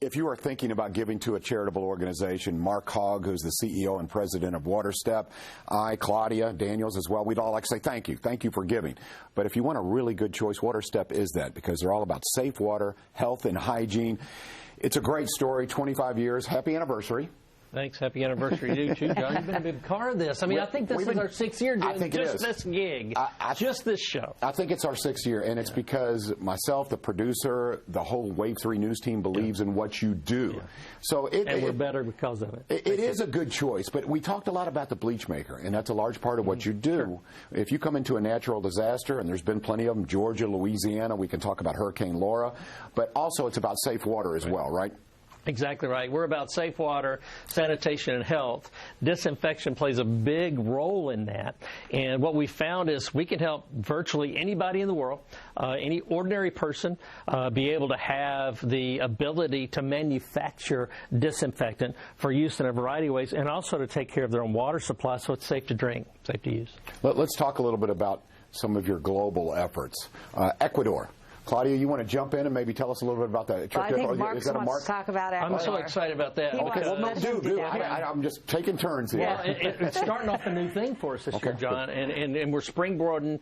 If you are thinking about giving to a charitable organization, Mark Hogg, who's the CEO and president of WaterStep, Claudia, Daniels as well, we'd all like to say thank you. Thank you for giving. But if you want a really good choice, WaterStep is that, because they're all about safe water, health, and hygiene. It's a great story, 25 years. Happy anniversary. Thanks. Happy anniversary to you, too, John. You've been a big part of this. I mean, I think this is our 6th year doing just this gig, just this show. I think it's our 6th year, and it's because myself, the producer, the whole WAVE3 news team believes in what you do. Yeah. So we're better because of it. It is a good choice, but we talked a lot about the bleach maker, and that's a large part of what you do. Sure. If you come into a natural disaster, and there's been plenty of them, Georgia, Louisiana, we can talk about Hurricane Laura, but also it's about safe water as well, right? Exactly right. We're about safe water, sanitation, and health. Disinfection plays a big role in that. And what we found is we can help virtually anybody in the world, any ordinary person, be able to have the ability to manufacture disinfectant for use in a variety of ways, and also to take care of their own water supply so it's safe to drink, safe to use. Let's talk a little bit about some of your global efforts. Ecuador. Claudia, you want to jump in and maybe tell us a little bit about that? Well, I think Mark wants to talk about Ecuador. I'm so excited about that. Okay, well, no, do. I'm just taking turns here. Well, it's starting off a new thing for us this year, John, and we're springboarding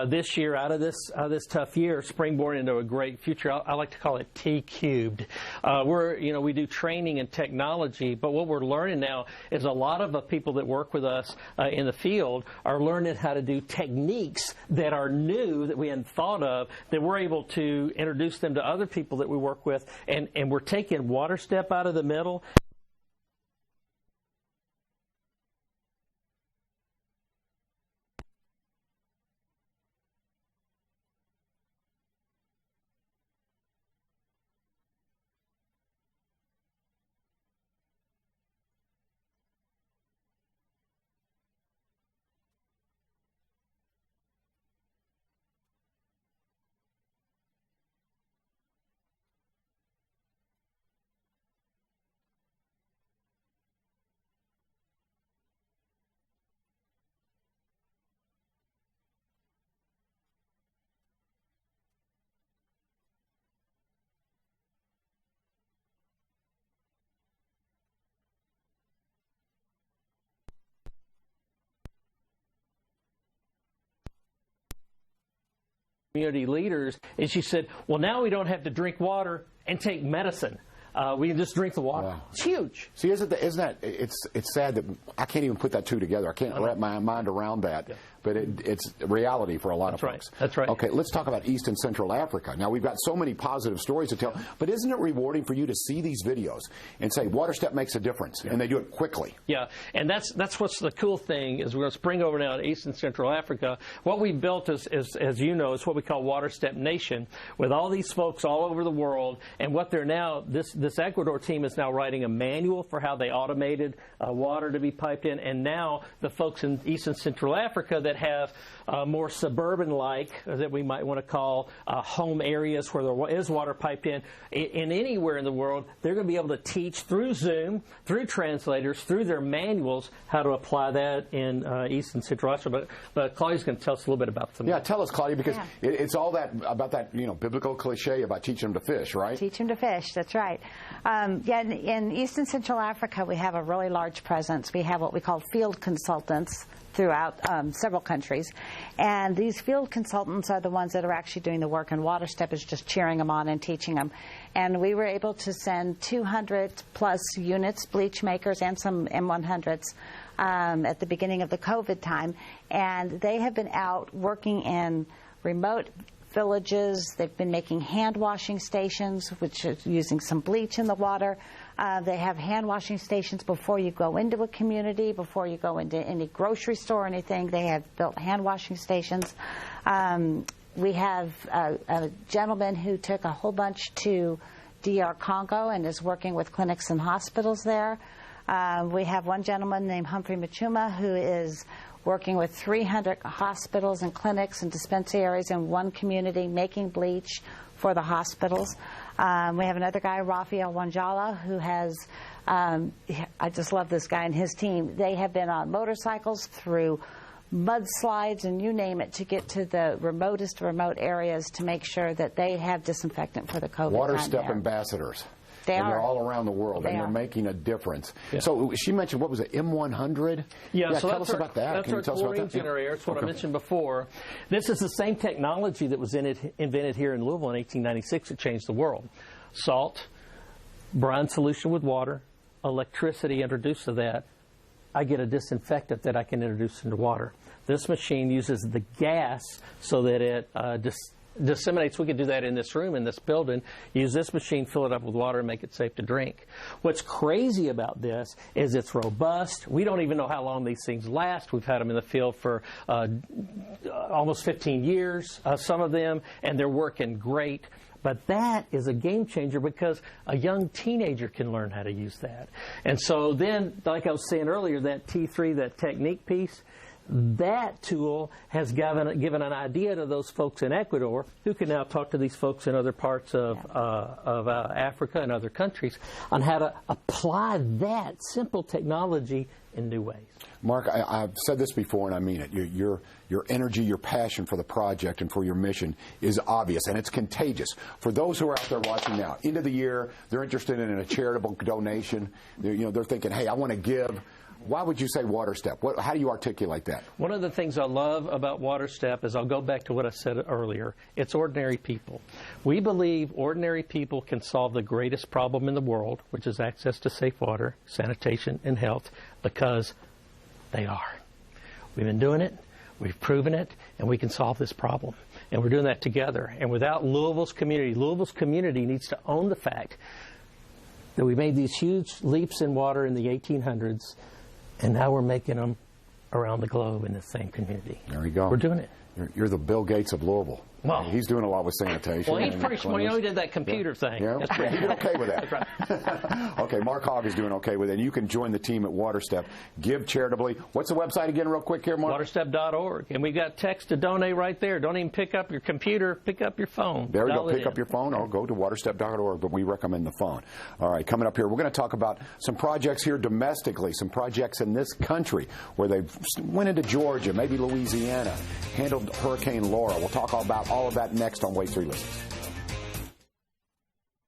this year out of this tough year, springboarding into a great future. I like to call it T-cubed. We do training and technology, but what we're learning now is a lot of the people that work with us in the field are learning how to do techniques that are new that we hadn't thought of, that we're able to introduce them to other people that we work with, and we're taking WaterStep out of the middle. Community leaders, and she said, well, now we don't have to drink water and take medicine. We can just drink the water. Wow. It's huge. See, isn't that it's sad that I can't even put that two together. I can't wrap my mind around that. Yeah. But it's reality for a lot of folks. That's right. Okay, let's talk about East and Central Africa. Now, we've got so many positive stories to tell, but isn't it rewarding for you to see these videos and say, WaterStep makes a difference, and they do it quickly? Yeah, and that's what's the cool thing, is we're going to spring over now to East and Central Africa. What we built is, as you know, is what we call WaterStep Nation, with all these folks all over the world, and what they're now, this Ecuador team is now writing a manual for how they automated water to be piped in, and now the folks in East and Central Africa that have more suburban-like, that we might want to call home areas where there is water piped in anywhere in the world, they're going to be able to teach through Zoom, through translators, through their manuals, how to apply that in East and Central Africa. But Claudia's going to tell us a little bit about some. Yeah, tell us, Claudia, because it's all that about that biblical cliche about teaching them to fish, right? Teach them to fish. That's right. In East and Central Africa, we have a really large presence. We have what we call field consultants throughout several countries, and these field consultants are the ones that are actually doing the work, and WaterStep is just cheering them on and teaching them. And we were able to send 200+ units, bleach makers, and some M100s at the beginning of the COVID time, and they have been out working in remote villages. They've been making hand washing stations, which is using some bleach in the water. They have hand washing stations before you go into a community, before you go into any grocery store or anything. They have built hand washing stations. We have a gentleman who took a whole bunch to DR Congo and is working with clinics and hospitals there. We have one gentleman named Humphrey Machuma who is working with 300 hospitals and clinics and dispensaries in one community, making bleach for the hospitals. We have another guy, Raphael Wanjala, who has, I just love this guy and his team. They have been on motorcycles through mudslides and you name it to get to the remotest remote areas to make sure that they have disinfectant for the COVID time WaterStep ambassadors. They and are. they're all around the world, and they're making a difference. Yeah. So she mentioned, what was it, M100? Yeah, so tell us about that. That's Can you our tell us about chlorine that? generator. It's what I mentioned before. This is the same technology that was invented here in Louisville in 1896. It changed the world. Salt, brine solution with water, electricity introduced to that. I get a disinfectant that I can introduce into water. This machine uses the gas so that it disseminates. We could do that in this room, in this building. Use this machine, fill it up with water, and make it safe to drink. What's crazy about this is it's robust. We don't even know how long these things last. We've had them in the field for almost 15 years, some of them, and they're working great. But that is a game changer because a young teenager can learn how to use that. And so then, like I was saying earlier, that T3, that technique piece, that tool has given an idea to those folks in Ecuador who can now talk to these folks in other parts of Africa and other countries on how to apply that simple technology in new ways. Mark, I've said this before, and I mean it. Your energy, your passion for the project and for your mission is obvious, and it's contagious. For those who are out there watching now, end of the year, they're interested in a charitable donation. They're thinking, hey, I want to give. Why would you say WaterStep? How do you articulate that? One of the things I love about WaterStep is, I'll go back to what I said earlier, it's ordinary people. We believe ordinary people can solve the greatest problem in the world, which is access to safe water, sanitation, and health, because they are. We've been doing it, we've proven it, and we can solve this problem. And we're doing that together. And without Louisville's community needs to own the fact that we made these huge leaps in water in the 1800s, and now we're making them around the globe in the same community. There you go. We're doing it. You're the Bill Gates of Louisville. Well, he's doing a lot with sanitation. Well, he's pretty smart. He did that computer thing. Yeah, That's pretty he did okay with that. That's right. Okay, Mark Hogg is doing okay with it. And you can join the team at WaterStep. Give charitably. What's the website again, real quick here, Mark? WaterStep.org. And we got text to donate right there. Don't even pick up your computer. Pick up your phone. There we go. Pick up your phone or go to WaterStep.org, but we recommend the phone. All right, coming up here, we're going to talk about some projects here domestically, some projects in this country where they went into Georgia, maybe Louisiana, handled Hurricane Laura. We'll talk about all of that next on WAVE3 Listens.